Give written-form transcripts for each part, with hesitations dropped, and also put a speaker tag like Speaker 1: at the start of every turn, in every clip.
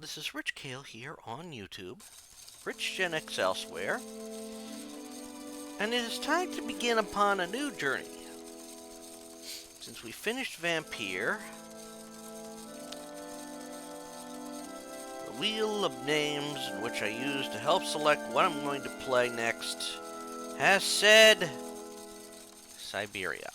Speaker 1: this is Rich Kale here on YouTube, Rich Gen X elsewhere, and it is time to begin upon a new journey. Since we finished Vampire, the wheel of names in which I use to help select what I'm going to play next has said Syberia.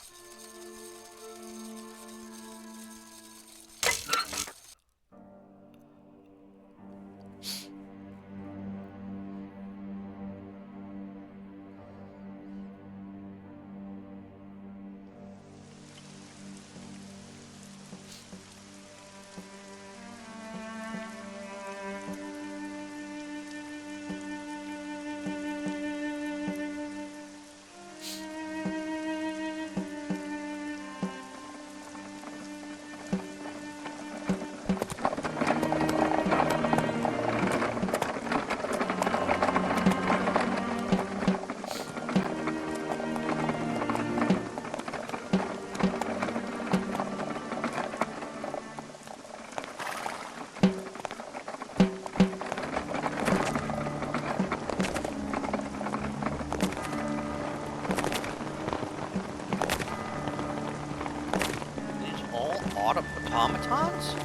Speaker 1: Automatons?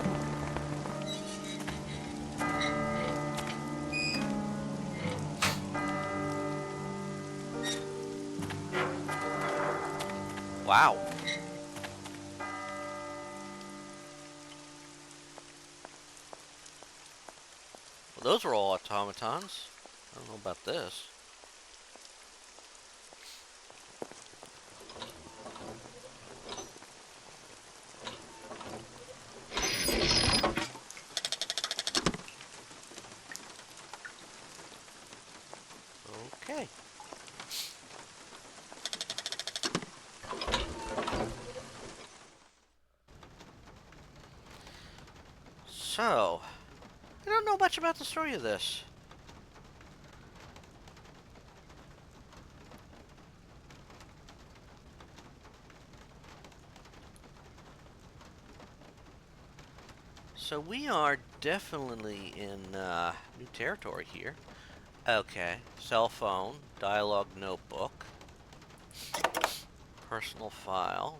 Speaker 1: Wow. Well, those were all automatons. I don't know about this. Okay. So, I don't know much about the story of this. So we are definitely in new territory here. Okay, cell phone, dialogue notebook, personal file.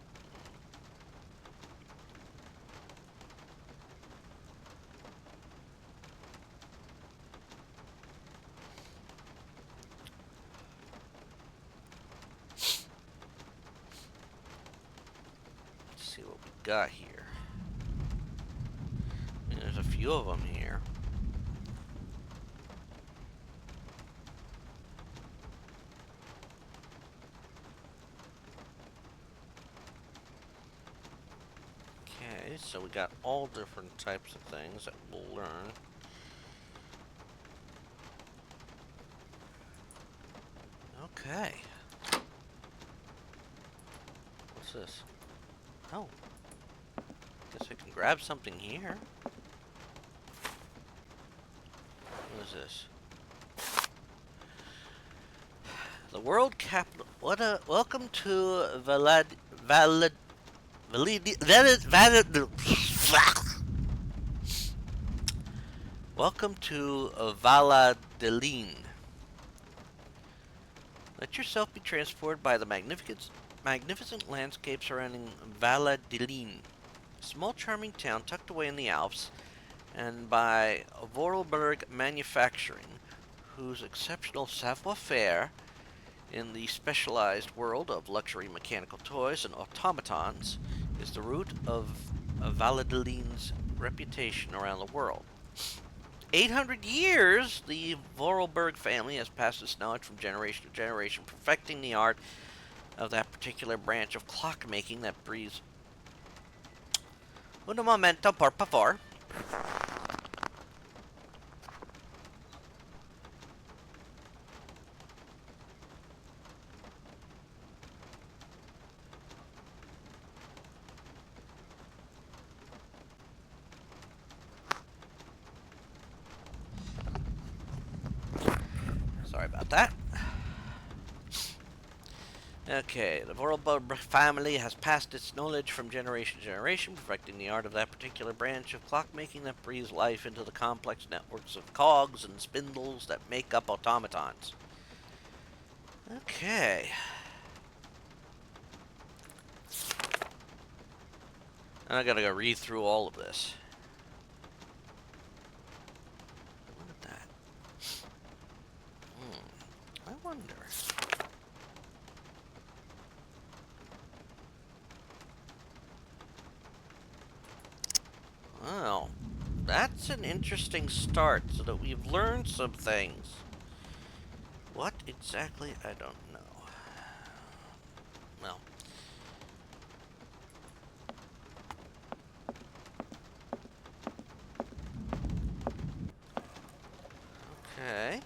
Speaker 1: Let's see what we got here. I mean, there's a few of them here. Okay, so we got all different types of things that we'll learn. Okay. What's this? Oh. Guess I can grab something here. What is this? The world capital. Welcome to Welcome to Valadeline. Let yourself be transported by the magnificent landscape surrounding Valadeline, a small charming town tucked away in the Alps, and by Vorarlberg Manufacturing, whose exceptional savoir-faire in the specialized world of luxury mechanical toys and automatons is the root of Valadeline's reputation around the world. 800 years, the Vorarlberg family has passed its knowledge from generation to generation, perfecting the art of that particular branch of clockmaking that breathes. Un momento, por favor. Sorry about that. Okay, the Vorlbug family has passed its knowledge from generation to generation, perfecting the art of that particular branch of clockmaking that breathes life into the complex networks of cogs and spindles that make up automatons. Okay. And I gotta go read through all of this. Look at that. I wonder. Well, that's an interesting start, so that we've learned some things. What exactly? I don't know. Well. Okay.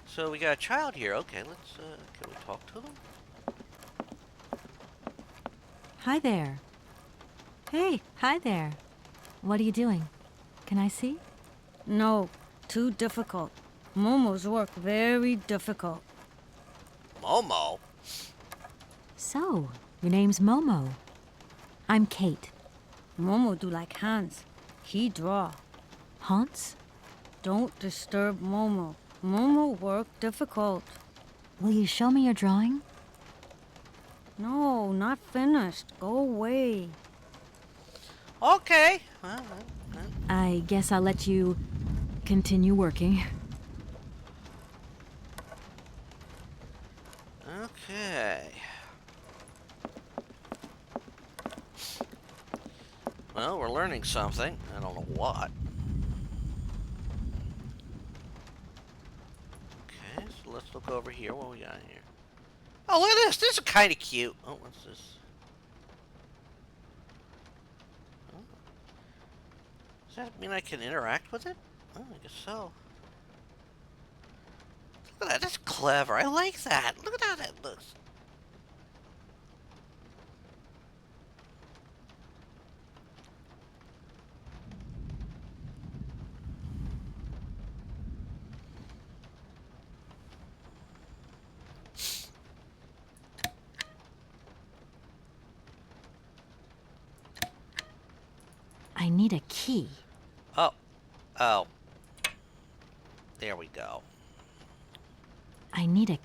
Speaker 1: So we got a child here. Okay, let's, can we talk to them?
Speaker 2: Hi there. Hey, hi there. What are you doing? Can I see?
Speaker 3: No, too difficult. Momo's work very difficult.
Speaker 1: Momo?
Speaker 2: So, your name's Momo. I'm Kate.
Speaker 3: Momo do like Hans. He draw.
Speaker 2: Hans?
Speaker 3: Don't disturb Momo. Momo work difficult.
Speaker 2: Will you show me your drawing?
Speaker 3: No, not finished. Go away.
Speaker 1: Okay.
Speaker 2: I guess I'll let you continue working.
Speaker 1: Okay. Well, we're learning something. I don't know what. Okay, so let's look over here. What we got here? Oh, look at this. This is kind of cute. Oh, what's this? Oh. Does that mean I can interact with it? Oh, I guess so. Look at that. That's clever. I like that. Look at how that looks.
Speaker 2: I need a key.
Speaker 1: Oh. Oh. There we go.
Speaker 2: I need a...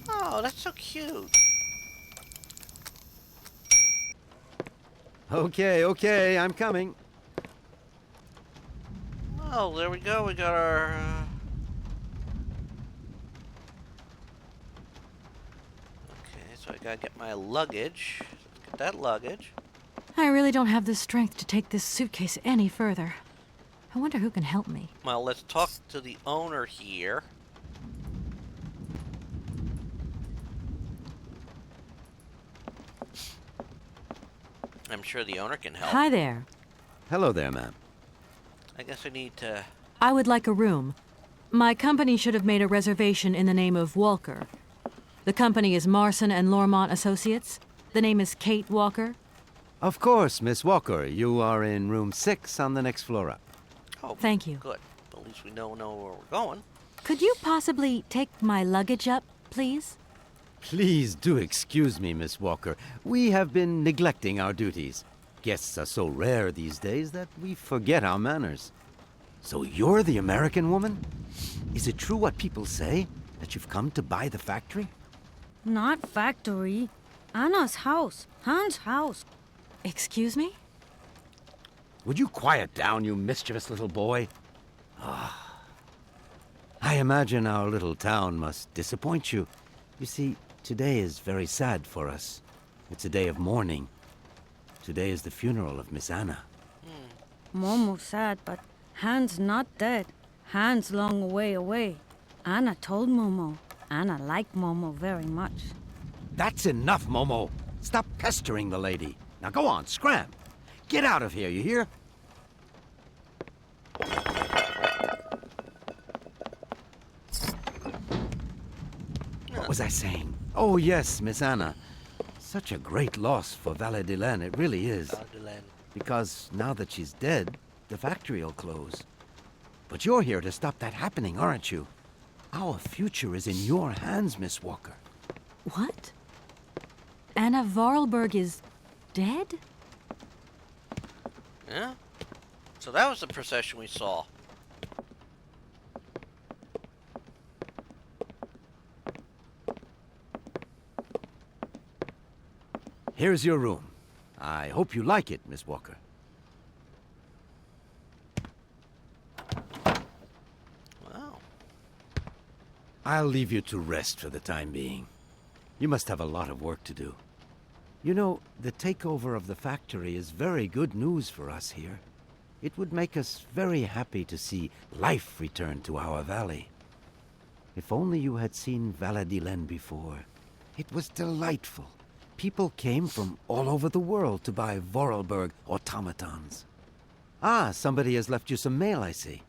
Speaker 1: Oh, that's so cute.
Speaker 4: Okay, I'm coming.
Speaker 1: Oh, there we go. We got our... Okay, so I gotta get my luggage. Let's get that luggage.
Speaker 2: I really don't have the strength to take this suitcase any further. I wonder who can help me.
Speaker 1: Well, let's talk to the owner here. I'm sure the owner can help.
Speaker 2: Hi there.
Speaker 4: Hello there, ma'am.
Speaker 1: I guess I need to...
Speaker 2: I would like a room. My company should have made a reservation in the name of Walker. The company is Marson and Lormont Associates. The name is Kate Walker.
Speaker 4: Of course, Miss Walker. You are in room 6 on the next floor up.
Speaker 1: Oh,
Speaker 2: Thank you.
Speaker 1: good. At least we know where we're going.
Speaker 2: Could you possibly take my luggage up, please?
Speaker 4: Please do excuse me, Miss Walker. We have been neglecting our duties. Guests are so rare these days that we forget our manners. So you're the American woman? Is it true what people say, that you've come to buy the factory?
Speaker 3: Not factory. Anna's house. Hans' house.
Speaker 2: Excuse me?
Speaker 4: Would you quiet down, you mischievous little boy? I imagine our little town must disappoint you. You see, today is very sad for us. It's a day of mourning. Today is the funeral of Miss Anna.
Speaker 3: Momo sad, but Hans not dead. Hans long way away. Anna told Momo. Anna liked Momo very much.
Speaker 4: That's enough, Momo. Stop pestering the lady. Now go on, scram. Get out of here, you hear? was I saying? Oh, yes, Miss Anna. Such a great loss for Valadilene, it really is.
Speaker 1: Valadilene.
Speaker 4: Because now that she's dead, the factory'll close. But you're here to stop that happening, aren't you? Our future is in your hands, Miss Walker.
Speaker 2: What? Anna Vorarlberg is dead?
Speaker 1: Yeah? So that was the procession we saw.
Speaker 4: Here's your room. I hope you like it, Miss Walker.
Speaker 1: Wow.
Speaker 4: I'll leave you to rest for the time being. You must have a lot of work to do. You know, the takeover of the factory is very good news for us here. It would make us very happy to see life return to our valley. If only you had seen Valadilene before. It was delightful. People came from all over the world to buy Vorarlberg automatons. Ah, somebody has left you some mail, I see.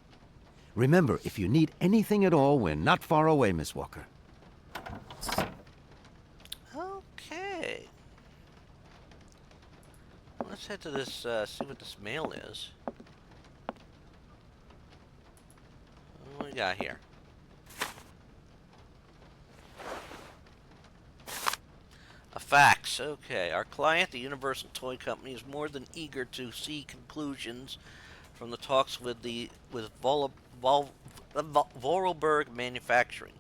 Speaker 4: Remember, if you need anything at all, we're not far away, Miss Walker.
Speaker 1: Okay. Let's head to this, see what this mail is. What do we got here? A fax. Okay. Our client, the Universal Toy Company, is more than eager to see conclusions from the talks with Vorarlberg Manufacturing,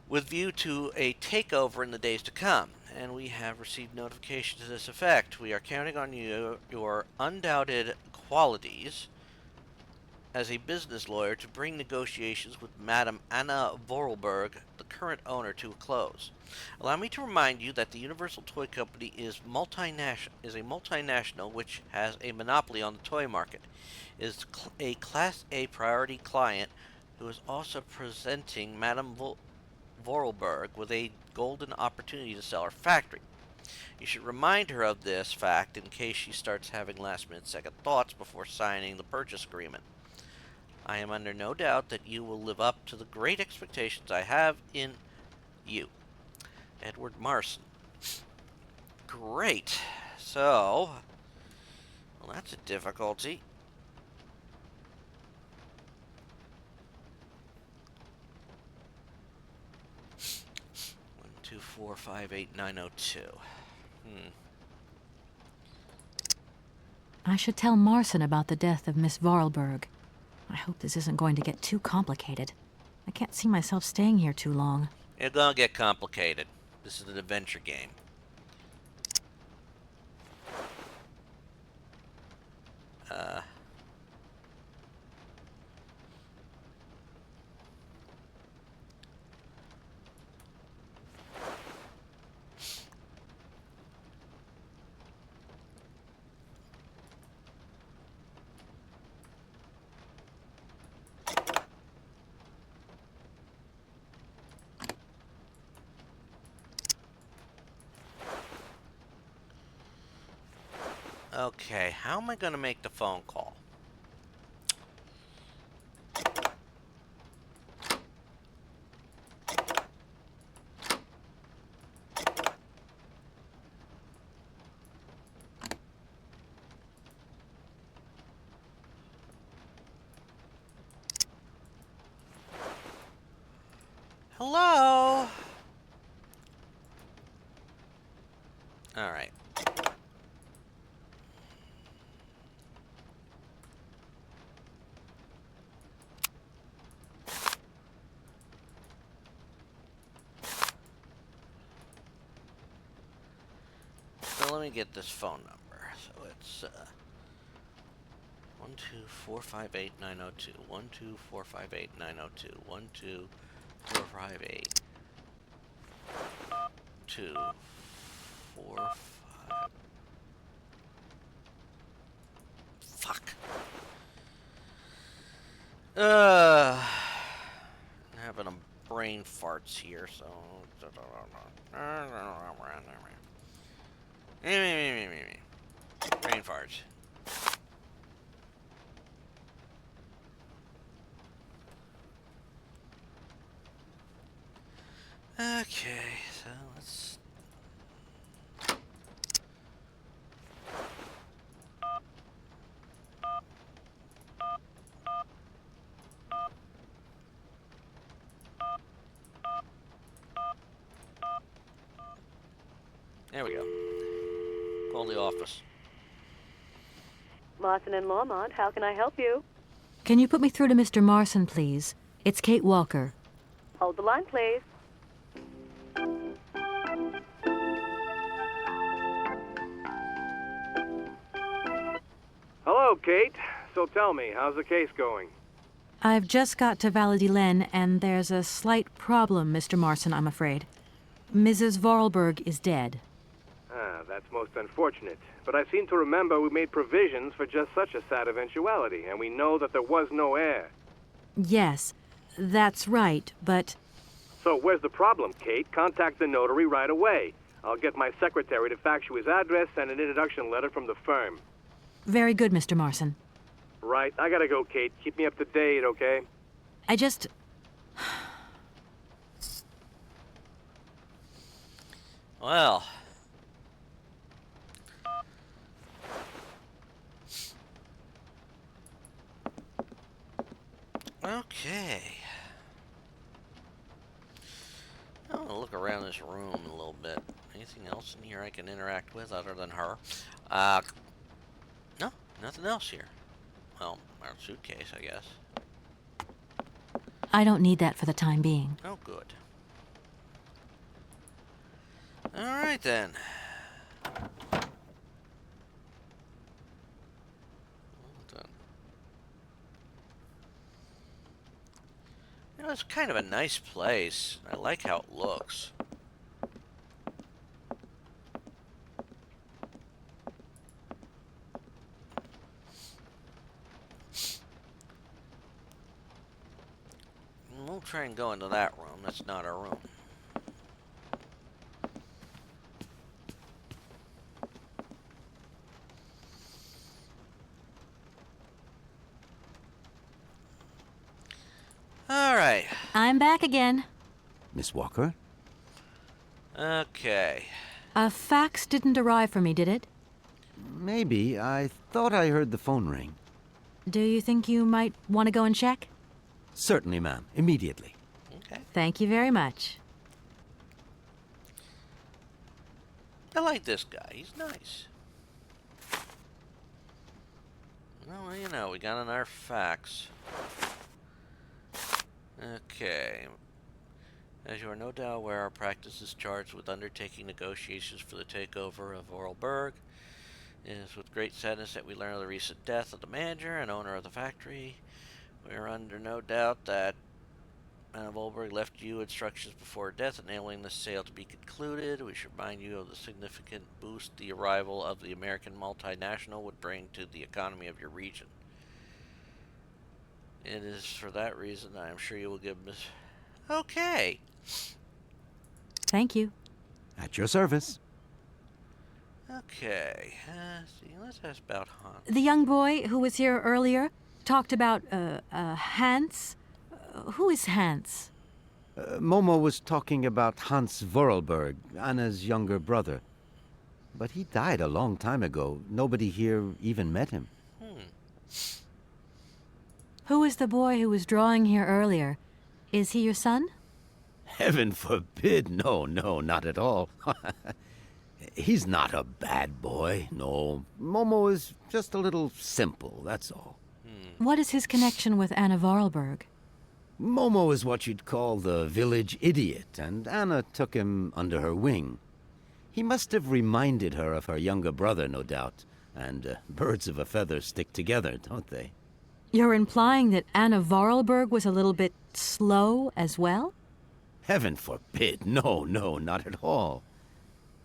Speaker 1: with view to a takeover in the days to come. And we have received notification to this effect. We are counting on your undoubted qualities as a business lawyer to bring negotiations with Madame Anna Vorarlberg, the current owner, to a close. Allow me to remind you that the Universal Toy Company is a multinational which has a monopoly on the toy market. It is a Class A priority client who is also presenting Madame Vorarlberg with a golden opportunity to sell her factory. You should remind her of this fact in case she starts having last-minute second thoughts before signing the purchase agreement. I am under no doubt that you will live up to the great expectations I have in you. Edward Marson. Great. So, well, that's a difficulty. 12458 902.
Speaker 2: I should tell Marson about the death of Miss Vorarlberg. I hope this isn't going to get too complicated. I can't see myself staying here too long.
Speaker 1: It's gonna get complicated. This is an adventure game. Okay, how am I gonna make the phone call? Hello? Alright. So let me get this phone number. So it's 12458 902. 12458 902. 12458 245. Fuck. Having a brain farts here, so. Brain farts. Okay, so let's... There we go. Call the office.
Speaker 5: Martin and Lormont, how can I help you?
Speaker 2: Can you put me through to Mr. Marson, please? It's Kate Walker.
Speaker 5: Hold the line, please.
Speaker 6: Hello, Kate. So tell me, how's the case going?
Speaker 2: I've just got to Valladolid, and there's a slight problem, Mr. Marson, I'm afraid. Mrs. Vorarlberg is dead.
Speaker 6: Ah, that's most unfortunate. But I seem to remember we made provisions for just such a sad eventuality, and we know that there was no heir.
Speaker 2: Yes, that's right, but...
Speaker 6: So where's the problem, Kate? Contact the notary right away. I'll get my secretary to fax you his address and an introduction letter from the firm.
Speaker 2: Very good, Mr. Marson.
Speaker 6: Right, I gotta go, Kate. Keep me up to date, okay?
Speaker 2: I just...
Speaker 1: Well... Okay. I want to look around this room a little bit. Anything else in here I can interact with other than her? No, nothing else here. Well, our suitcase, I guess.
Speaker 2: I don't need that for the time being.
Speaker 1: Oh, good. Alright then. Well done. You know, it's kind of a nice place. I like how it looks. We'll try and go into that room. That's not our room. All right.
Speaker 2: I'm back again.
Speaker 4: Miss Walker?
Speaker 1: Okay.
Speaker 2: A fax didn't arrive for me, did it?
Speaker 4: Maybe. I thought I heard the phone ring.
Speaker 2: Do you think you might want to go and check?
Speaker 4: Certainly, ma'am. Immediately.
Speaker 1: Okay.
Speaker 2: Thank you very much.
Speaker 1: I like this guy. He's nice. Well, you know, we got on our fax. Okay. As you are no doubt aware, our practice is charged with undertaking negotiations for the takeover of Vorarlberg. It is with great sadness that we learn of the recent death of the manager and owner of the factory. We are under no doubt that Anna Volberg left you instructions before her death enabling the sale to be concluded. We should remind you of the significant boost the arrival of the American multinational would bring to the economy of your region. It is for that reason I am sure you will give Miss... Okay.
Speaker 2: Thank you.
Speaker 4: At your service.
Speaker 1: Okay. See, let's ask about Hans.
Speaker 2: The young boy who was here earlier talked about, Hans. Who is Hans?
Speaker 4: Momo was talking about Hans Vorarlberg, Anna's younger brother. But he died a long time ago. Nobody here even met him.
Speaker 2: Who is the boy who was drawing here earlier? Is he your son?
Speaker 4: Heaven forbid. No, not at all. He's not a bad boy, no. Momo is just a little simple, that's all.
Speaker 2: What is his connection with Anna Vorarlberg?
Speaker 4: Momo is what you'd call the village idiot, and Anna took him under her wing. He must have reminded her of her younger brother, no doubt. And birds of a feather stick together, don't they?
Speaker 2: You're implying that Anna Vorarlberg was a little bit slow as well?
Speaker 4: Heaven forbid. No, not at all.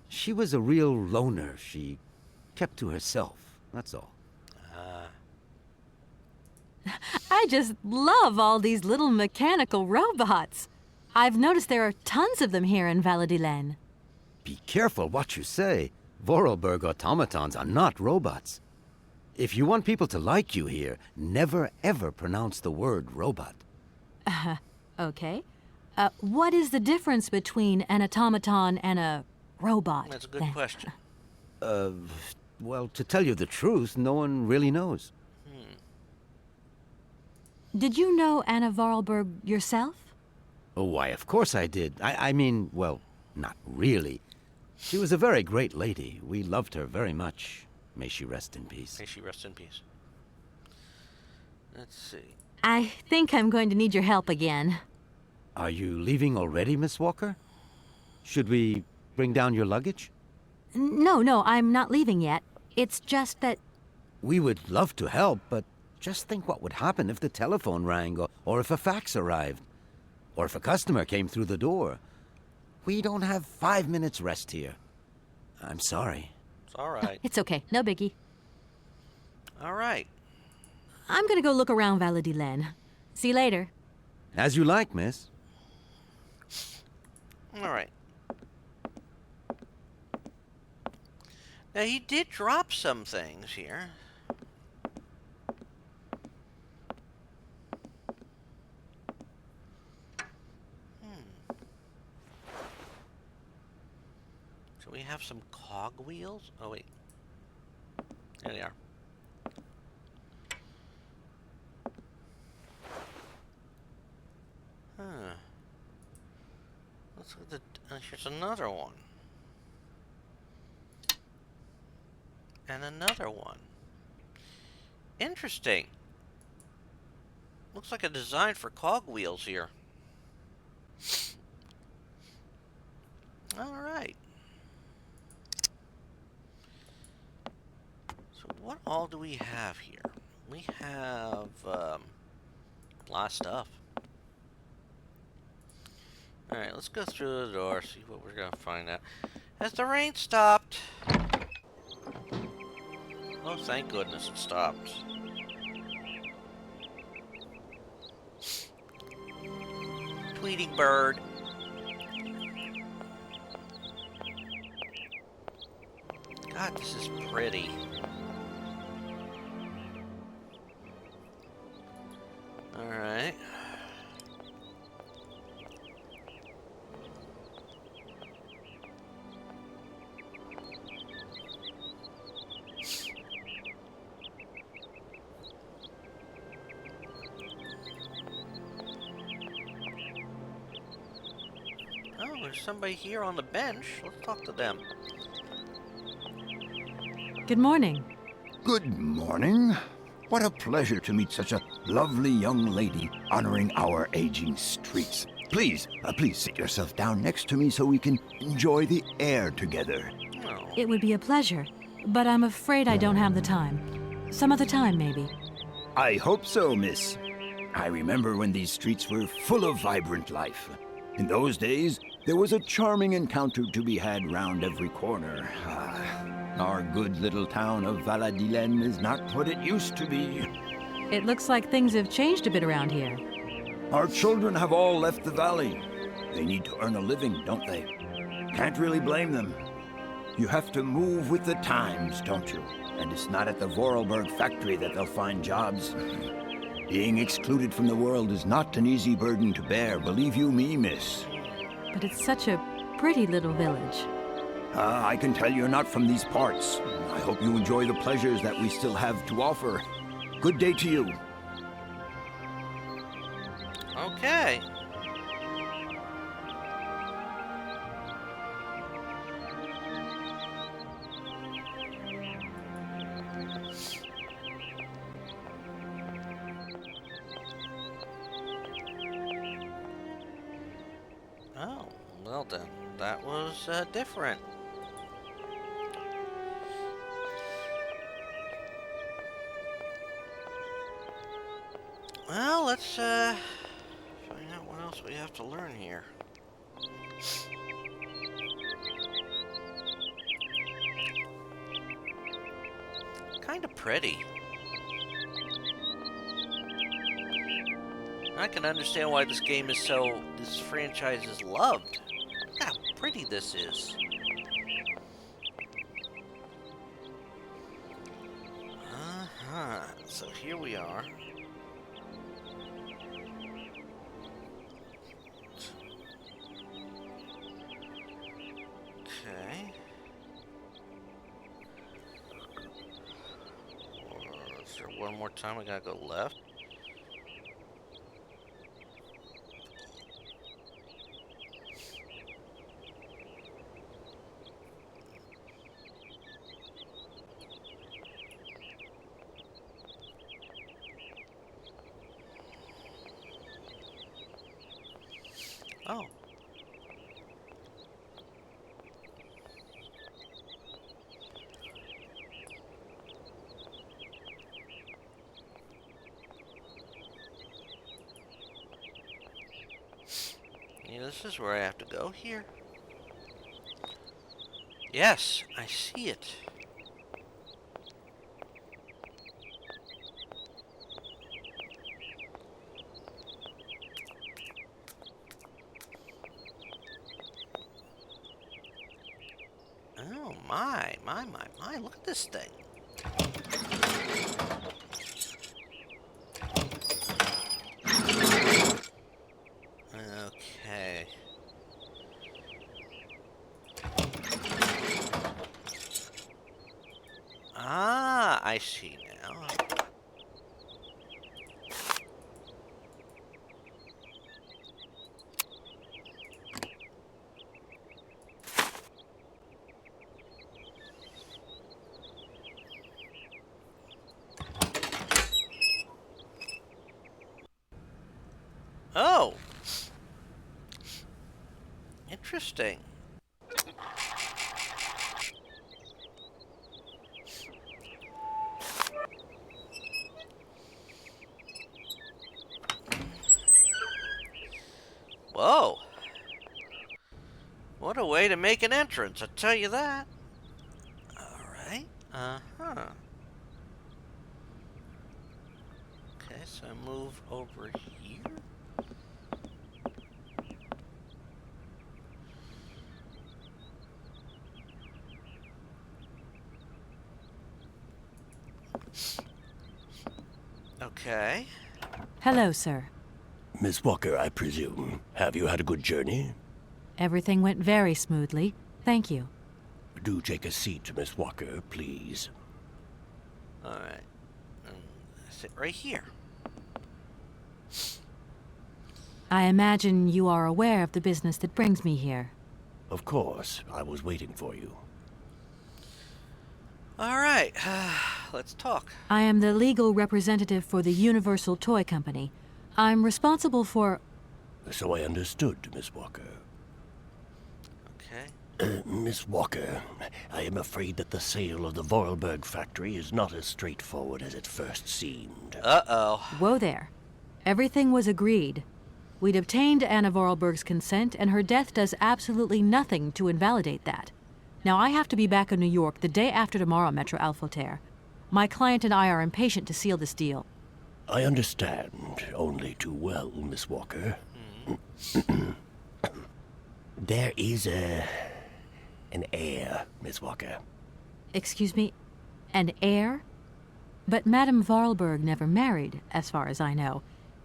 Speaker 4: She was a real loner. She kept to herself, that's all.
Speaker 2: I just love all these little mechanical robots. I've noticed there are tons of them here in Valladolid.
Speaker 4: Be careful what you say. Vorarlberg automatons are not robots. If you want people to like you here, never ever pronounce the word robot.
Speaker 2: Okay. What is the difference between an automaton and a robot?
Speaker 1: That's a good
Speaker 2: then?
Speaker 1: question.
Speaker 4: Well, to tell you the truth, no one really knows.
Speaker 2: Did you know Anna Vorarlberg yourself?
Speaker 4: Oh, why, of course I did. I mean, well, not really. She was a very great lady. We loved her very much. May she rest in peace.
Speaker 1: May she rest in peace. Let's see.
Speaker 2: I think I'm going to need your help again.
Speaker 4: Are you leaving already, Miss Walker? Should we bring down your luggage?
Speaker 2: No, I'm not leaving yet. It's just that...
Speaker 4: We would love to help, but just think what would happen if the telephone rang, or if a fax arrived, or if a customer came through the door. We don't have 5 minutes rest here. I'm sorry.
Speaker 1: It's all right.
Speaker 2: It's okay, no biggie.
Speaker 1: All right.
Speaker 2: I'm gonna go look around Valladolid. See you later.
Speaker 4: As you like, miss.
Speaker 1: All right. Now, he did drop some things here. So we have some cogwheels. Oh, wait. There they are. Huh. Let's look at the... here's another one. And another one. Interesting. Looks like a design for cogwheels here. Alright. So what all do we have here? We have a lot of stuff. Alright, let's go through the door, see what we're going to find out. Has the rain stopped? Oh, thank goodness it stopped. Tweety bird. God, this is pretty. Alright. Oh, there's somebody here on the bench. Let's talk to them.
Speaker 2: Good morning.
Speaker 7: Good morning. What a pleasure to meet such a lovely young lady honoring our aging streets. Please sit yourself down next to me so we can enjoy the air together.
Speaker 1: Oh.
Speaker 2: It would be a pleasure, but I'm afraid I don't have the time. Some other time, maybe.
Speaker 7: I hope so, miss. I remember when these streets were full of vibrant life. In those days, there was a charming encounter to be had round every corner. Our good little town of Valladolid is not what it used to be.
Speaker 2: It looks like things have changed a bit around here.
Speaker 7: Our children have all left the valley. They need to earn a living, don't they? Can't really blame them. You have to move with the times, don't you? And it's not at the Vorarlberg factory that they'll find jobs. Being excluded from the world is not an easy burden to bear, believe you me, miss.
Speaker 2: But it's such a pretty little village.
Speaker 7: I can tell you're not from these parts. I hope you enjoy the pleasures that we still have to offer. Good day to you.
Speaker 1: Okay. Oh, well then, that was different. Well, let's find out what else we have to learn here. Kind of pretty. I can understand why this game is this franchise is loved. Look how pretty this is. So here we are. Is there one more time I gotta go left? Oh. Yeah, this is where I have to go here. Yes, I see it. Oh my, look at this thing. Okay. Ah, I see now. Oh, interesting. Whoa. What a way to make an entrance, I'll tell you that. Alright. Uh-huh. Okay, so I move over here. Okay.
Speaker 2: Hello, sir.
Speaker 8: Miss Walker, I presume. Have you had a good journey?
Speaker 2: Everything went very smoothly. Thank you.
Speaker 8: Do take a seat, Miss Walker, please.
Speaker 1: Alright. Sit right here.
Speaker 2: I imagine you are aware of the business that brings me here.
Speaker 8: Of course, I was waiting for you.
Speaker 1: Alright. Let's talk.
Speaker 2: I am the legal representative for the Universal Toy Company. I'm responsible for...
Speaker 8: So I understood, Miss Walker.
Speaker 1: Okay.
Speaker 8: Miss Walker, I am afraid that the sale of the Vorarlberg factory is not as straightforward as it first seemed.
Speaker 1: Uh-oh.
Speaker 2: Whoa there. Everything was agreed. We'd obtained Anna Vorarlberg's consent, and her death does absolutely nothing to invalidate that. Now, I have to be back in New York the day after tomorrow, Metro Alphoter. My client and I are impatient to seal this deal.
Speaker 8: I understand only too well, Miss Walker. There is an heir, Miss Walker.
Speaker 2: Excuse me? An heir? But Madame Vorarlberg never married, as far as I know.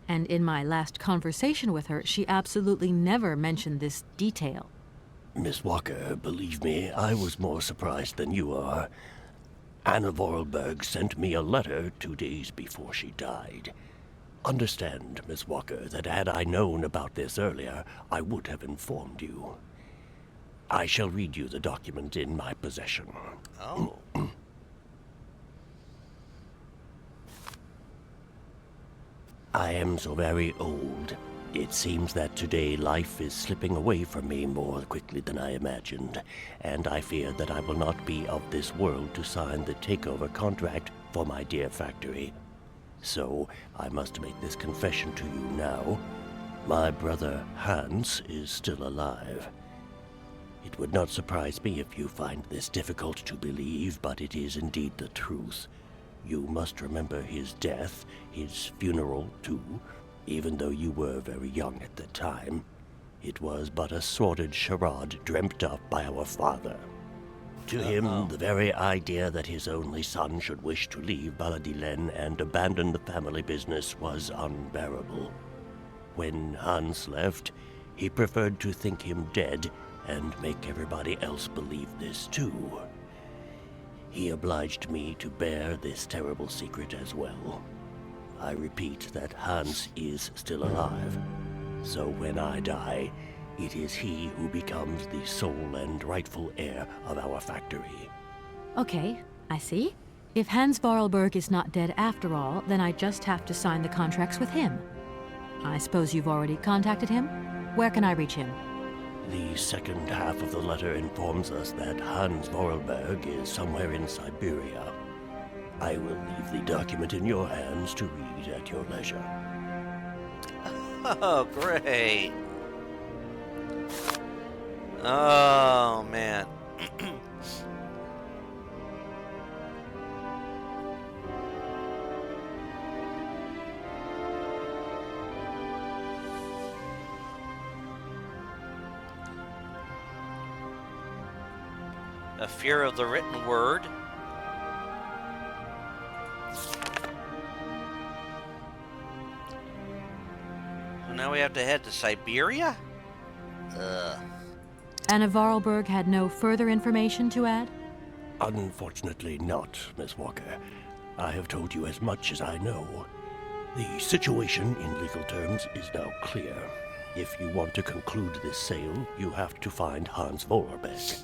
Speaker 2: And in my last conversation with her, she absolutely never mentioned this detail.
Speaker 8: Miss Walker, believe me, I was more surprised than you are. Anna Vorarlberg sent me a letter 2 days before she died. Understand, Miss Walker, that had I known about this earlier, I would have informed you. I shall read you the document in my possession.
Speaker 1: Oh.
Speaker 8: I am so very old. It seems that today life is slipping away from me more quickly than I imagined, and I fear that I will not be of this world to sign the takeover contract for my dear factory. So, I must make this confession to you now. My brother Hans is still alive. It would not surprise me if you find this difficult to believe, but it is indeed the truth. You must remember his death, his funeral too. Even though you were very young at the time, it was but a sordid charade dreamt up by our father. To him, the very idea that his only son should wish to leave Baladilen and abandon the family business was unbearable. When Hans left, he preferred to think him dead and make everybody else believe this too. He obliged me to bear this terrible secret as well. I repeat that Hans is still alive. So when I die, it is he who becomes the sole and rightful heir of our factory.
Speaker 2: Okay, I see. If Hans Vorarlberg is not dead after all, then I just have to sign the contracts with him. I suppose you've already contacted him? Where can I reach him?
Speaker 8: The second half of the letter informs us that Hans Vorarlberg is somewhere in Syberia. I will leave the document in your hands to read at your leisure.
Speaker 1: Oh, great. Oh, man. A fear of the written word. So now we have to head to Syberia? Ugh.
Speaker 2: Anna Vorarlberg had no further information to add?
Speaker 8: Unfortunately not, Miss Walker. I have told you as much as I know. The situation, in legal terms, is now clear. If you want to conclude this sale, you have to find Hans Vorarlberg.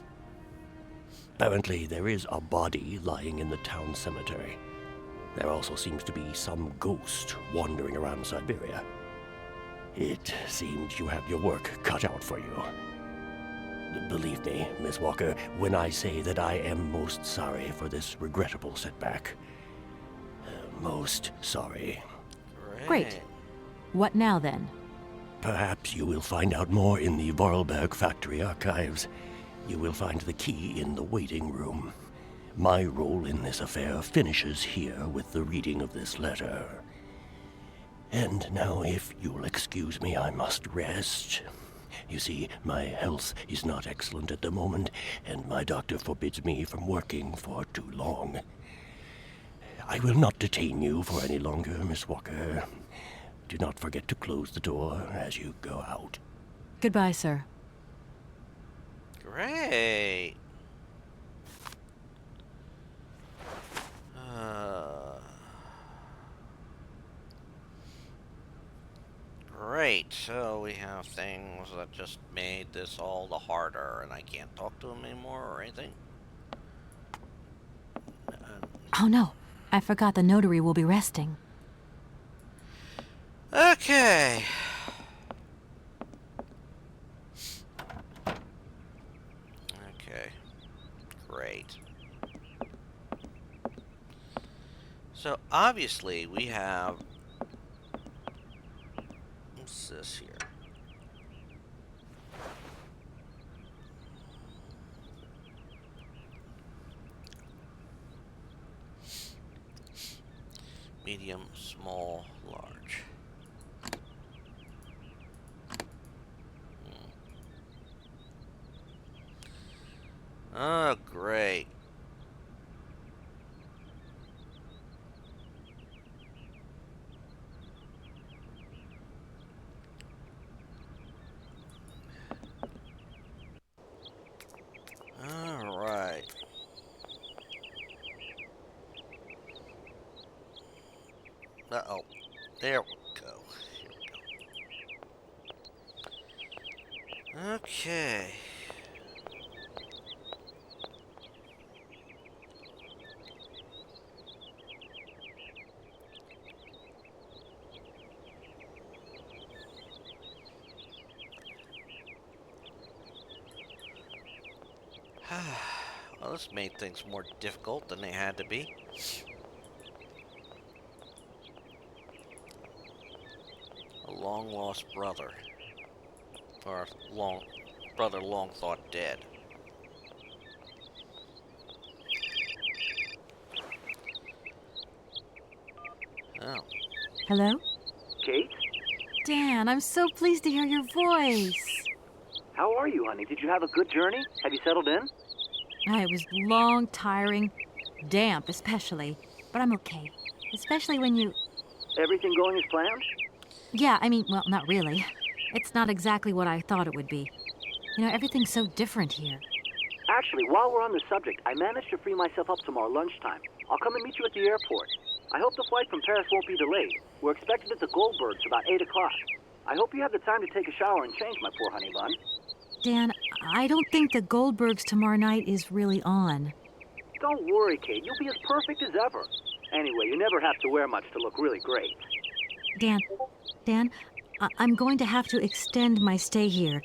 Speaker 8: Apparently, there is a body lying in the town cemetery. There also seems to be some ghost wandering around Syberia. It seems you have your work cut out for you. Believe me, Miss Walker, when I say that I am most sorry for this regrettable setback. Most sorry.
Speaker 2: Great. What now, then?
Speaker 8: Perhaps you will find out more in the Vorarlberg factory archives. You will find the key in the waiting room. My role in this affair finishes here with the reading of this letter. And now, if you'll excuse me, I must rest. You see, my health is not excellent at the moment, and my doctor forbids me from working for too long. I will not detain you for any longer, Miss Walker. Do not forget to close the door as you go out.
Speaker 2: Goodbye, sir.
Speaker 1: Great. Great. So we have things that just made this all the harder, and I can't talk to him anymore or anything.
Speaker 2: Oh no, I forgot the notary will be resting.
Speaker 1: Okay. Okay. Great. So obviously we have, what's this here? Medium, small, large. Oh, great. All right. Uh-oh. There we go. Here we go. Okay. Well, this made things more difficult than they had to be. A long-lost brother. Or brother long thought dead. Oh.
Speaker 2: Hello?
Speaker 9: Kate?
Speaker 2: Dan, I'm so pleased to hear your voice.
Speaker 9: How are you, honey? Did you have a good journey? Have you settled in?
Speaker 2: It was long, tiring, damp especially, but I'm okay. Especially when you...
Speaker 9: Everything going as planned?
Speaker 2: Yeah, I mean, well, not really. It's not exactly what I thought it would be. You know, everything's so different here.
Speaker 9: Actually, while we're on the subject, I managed to free myself up tomorrow lunchtime. I'll come and meet you at the airport. I hope the flight from Paris won't be delayed. We're expected at the Goldbergs about 8 o'clock. I hope you have the time to take a shower and change, my poor honey bun.
Speaker 2: Dan, I don't think the Goldbergs tomorrow night is really on.
Speaker 9: Don't worry, Kate. You'll be as perfect as ever. Anyway, you never have to wear much to look really great.
Speaker 2: Dan, I'm going to have to extend my stay here.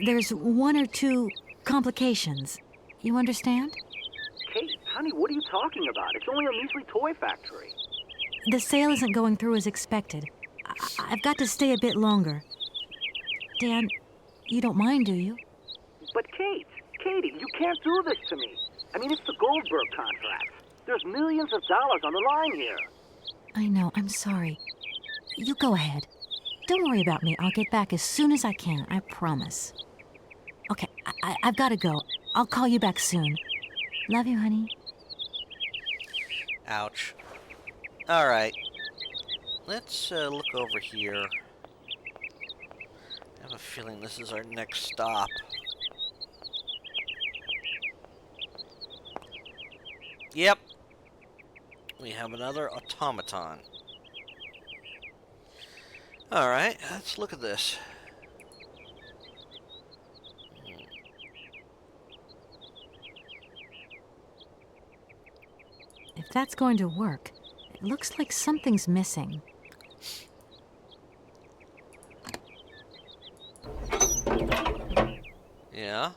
Speaker 2: There's one or two complications. You understand?
Speaker 9: Kate, honey, what are you talking about? It's only a measly toy factory.
Speaker 2: The sale isn't going through as expected. I've got to stay a bit longer. Dan, you don't mind, do you?
Speaker 9: But Katie, you can't do this to me. I mean, it's the Goldberg contract. There's millions of dollars on the line here.
Speaker 2: I know, I'm sorry. You go ahead. Don't worry about me. I'll get back as soon as I can, I promise. Okay, I've got to go. I'll call you back soon. Love you, honey.
Speaker 1: Ouch. Alright. Let's look over here. I have a feeling this is our next stop. Yep. We have another automaton. Alright, let's look at this.
Speaker 2: If that's going to work, it looks like something's missing.
Speaker 1: Yeah?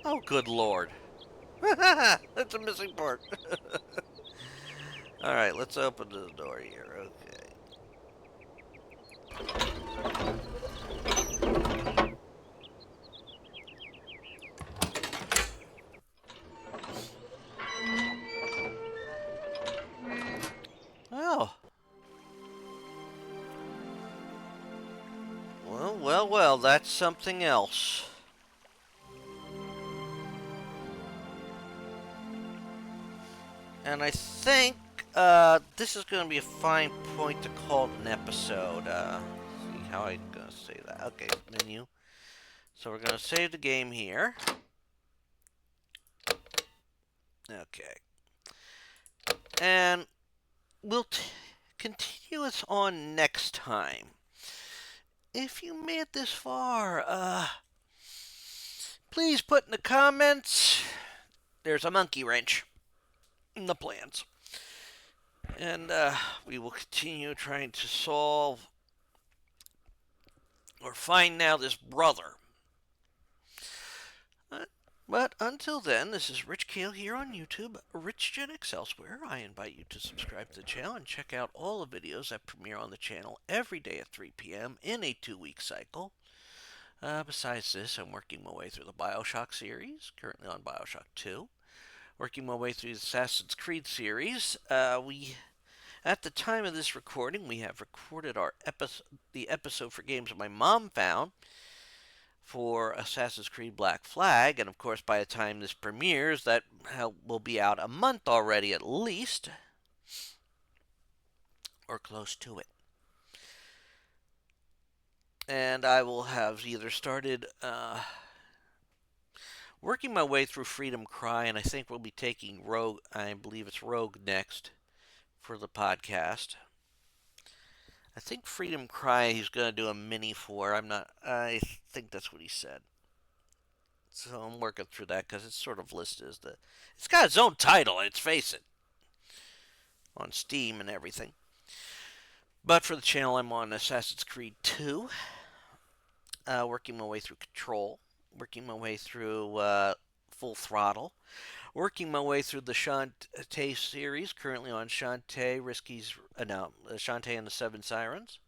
Speaker 1: Oh, good lord. That's a missing part. Alright, let's open the door here. Okay. Oh. Well, that's something else. And I think this is going to be a fine point to call it an episode. See how I'm going to say that. Okay, menu. So we're going to save the game here. Okay. And we'll continue this on next time. If you made it this far, please put in the comments, there's a monkey wrench in the plans. And we will continue trying to solve or find now this brother. But until then, this is Rich Kale here on YouTube, Rich Gen X elsewhere. I invite you to subscribe to the channel and check out all the videos that premiere on the channel every day at 3 p.m. in a 2-week cycle. Besides this, I'm working my way through the BioShock series, currently on BioShock 2. Working my way through the Assassin's Creed series. At the time of this recording, we have recorded the episode for games that my mom found for Assassin's Creed Black Flag, and of course by the time this premieres, that will be out a month already at least, or close to it. And I will have either started working my way through Freedom Cry, and I think we'll be taking Rogue, I believe it's Rogue next for the podcast. I think Freedom Cry he's going to do a mini for. I think that's what he said. So I'm working through that because it's sort of listed as it's got its own title, let's face it. On Steam and everything. But for the channel, I'm on Assassin's Creed 2. Working my way through Control. Working my way through Full Throttle. Working my way through the Shantae series, currently on Shantae, Shantae and the Seven Sirens.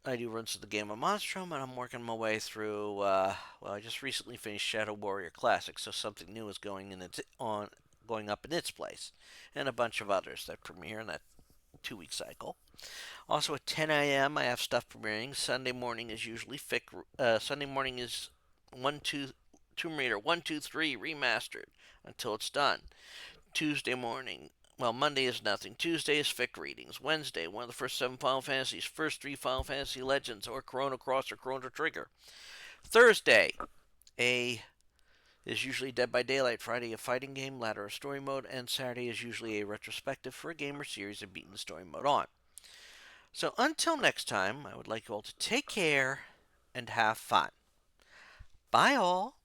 Speaker 1: I do runs of the game of Monstrum, and I'm working my way through, I just recently finished Shadow Warrior Classic, so something new is going up in its place. And a bunch of others that premiere in that 2-week cycle. Also at 10 a.m. I have stuff premiering. Sunday morning is usually Sunday morning is Tomb Raider 1, 2, 3 remastered until it's done. Monday is nothing. Tuesday is fic readings. Wednesday, one of the first 7 Final Fantasies, first 3 Final Fantasy Legends, or Chrono Cross or Chrono Trigger. Thursday, a is usually Dead by Daylight, Friday a fighting game, Ladder a story mode, and Saturday is usually a retrospective for a game or series I've beaten the story mode on. So until next time, I would like you all to take care and have fun. Bye all!